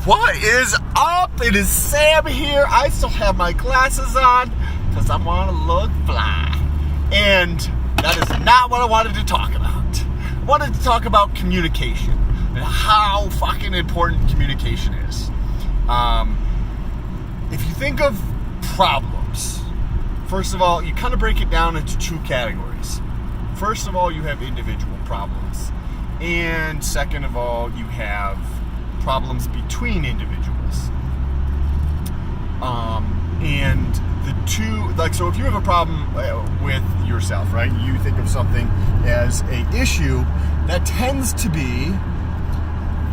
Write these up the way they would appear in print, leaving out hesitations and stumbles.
What is up? It is Sam here. I still have my glasses on because I want to look fly. And that is not what I wanted to talk about. I wanted to talk about communication and how fucking important communication is. If you think of problems, first of all, you kind of break it down into two categories. First of all, you have individual problems. And second of all, you have problems between individuals. And the two, like, so if you have a problem with yourself, right, you think of something as a issue, that tends to be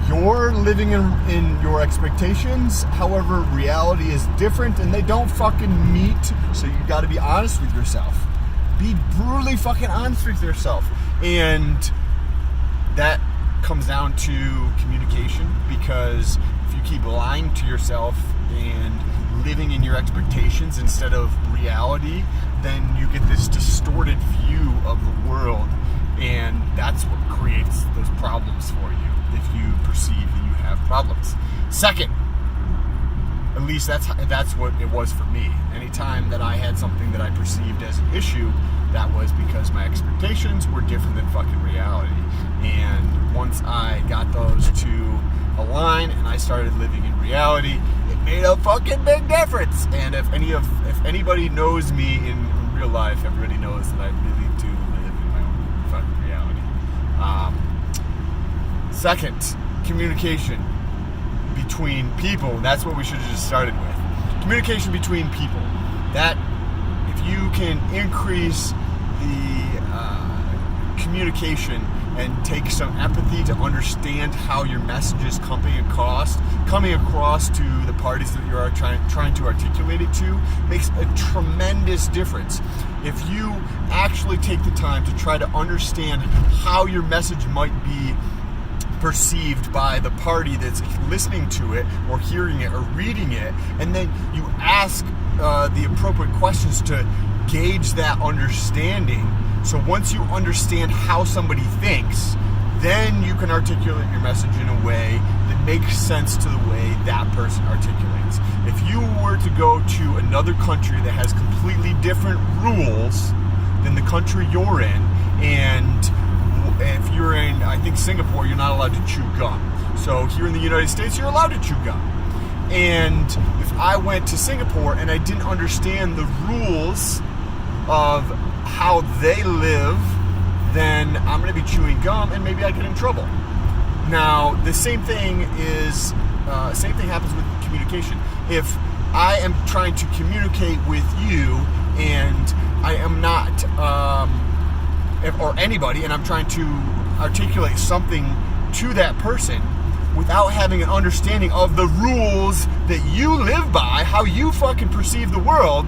you're living in your expectations. However, reality is different and they don't fucking meet. So you got to be honest with yourself. Be brutally fucking honest with yourself. And that comes down to communication, because if you keep lying to yourself and living in your expectations instead of reality, then you get this distorted view of the world, and that's what creates those problems for you if you perceive that you have problems. Second, at least that's what it was for me. Anytime that I had something that I perceived as an issue, that was because my expectations were different than fucking reality. And once I got those to align and I started living in reality, it made a fucking big difference. And if anybody knows me in real life, everybody knows that I really do live in my own fucking reality. Second, communication between people. That's what we should have just started with. Communication between people. That, if you can increase the communication and take some empathy to understand how your message is coming across to the parties that you are trying to articulate it to, makes a tremendous difference. If you actually take the time to try to understand how your message might be perceived by the party that's listening to it or hearing it or reading it, and then you ask the appropriate questions to gauge that understanding. So once you understand how somebody thinks, then you can articulate your message in a way that makes sense to the way that person articulates. If you were to go to another country that has completely different rules than the country you're in, and if you're in, I think, Singapore, you're not allowed to chew gum. So here in the United States, you're allowed to chew gum. And if I went to Singapore and I didn't understand the rules of how they live, then I'm going to be chewing gum and maybe I get in trouble. Now, the same thing happens with communication. If I am trying to communicate with you and I am not, or anybody, and I'm trying to articulate something to that person without having an understanding of the rules that you live by, how you fucking perceive the world,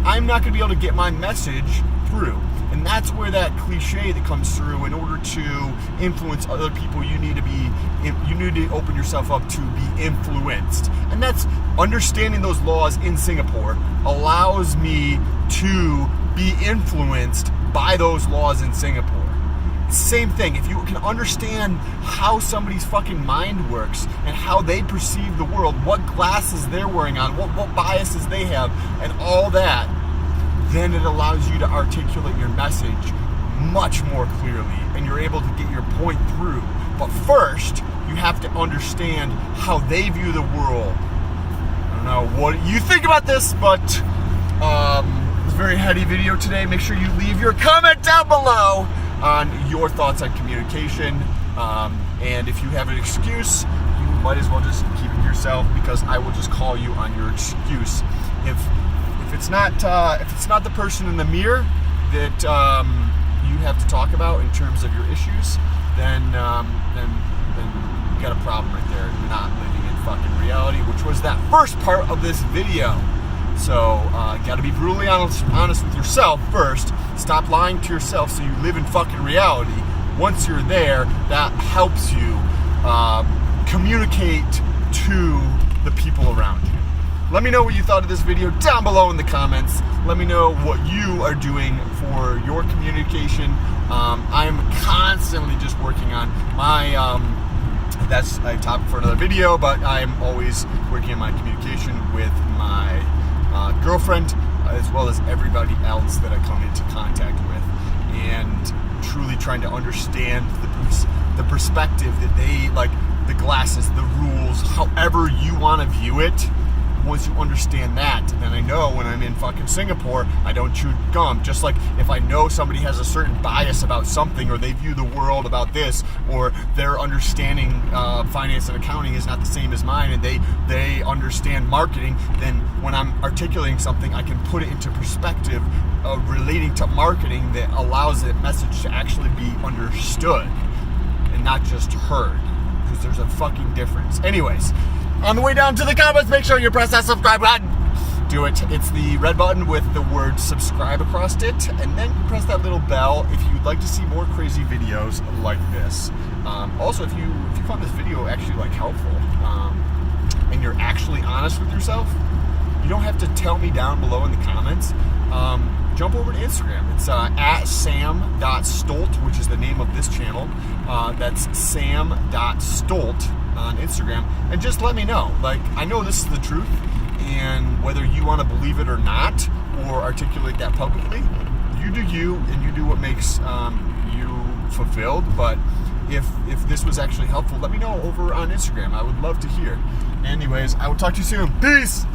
I'm not going to be able to get my message through. And that's where that cliche that comes through. In order to influence other people, you need to open yourself up to be influenced. And that's understanding those laws in Singapore allows me to be influenced by those laws in Singapore. Same thing, if you can understand how somebody's fucking mind works and how they perceive the world, what glasses they're wearing on, what biases they have, and all that, then it allows you to articulate your message much more clearly, and you're able to get your point through. But first, you have to understand how they view the world. I don't know what you think about this, but it's a very heady video today. Make sure you leave your comment down below on your thoughts on communication. And if you have an excuse, you might as well just keep it to yourself, because I will just call you on your excuse. If it's not the person in the mirror that you have to talk about in terms of your issues, then you got a problem right there. You're not living in fucking reality, which was that first part of this video. So you got to be brutally honest with yourself first. Stop lying to yourself so you live in fucking reality. Once you're there, that helps you communicate to the people around you. Let me know what you thought of this video down below in the comments. Let me know what you are doing for your communication. I'm constantly just working on my that's a topic for another video, but I'm always working on my communication with my girlfriend, as well as everybody else that I come into contact with, and truly trying to understand the perspective that they, like the glasses, the rules, however you want to view it. Once you understand that, then I know when I'm in fucking Singapore, I don't chew gum. Just like if I know somebody has a certain bias about something, or they view the world about this, or their understanding of finance and accounting is not the same as mine, and they understand marketing, then when I'm articulating something, I can put it into perspective of relating to marketing that allows that message to actually be understood and not just heard, because there's a fucking difference. Anyways, on the way down to the comments, make sure you press that subscribe button. Do it. It's the red button with the word subscribe across it, and then you press that little bell if you'd like to see more crazy videos like this. Also, if you found this video actually like helpful, and you're actually honest with yourself, you don't have to tell me down below in the comments. Jump over to Instagram. It's at sam.stolt, which is the name of this channel. That's sam.stolt on Instagram, and just let me know. Like, I know this is the truth, and whether you want to believe it or not, or articulate that publicly, you do you, and you do what makes you fulfilled. But if this was actually helpful, let me know over on Instagram. I would love to hear. Anyways, I will talk to you soon. Peace.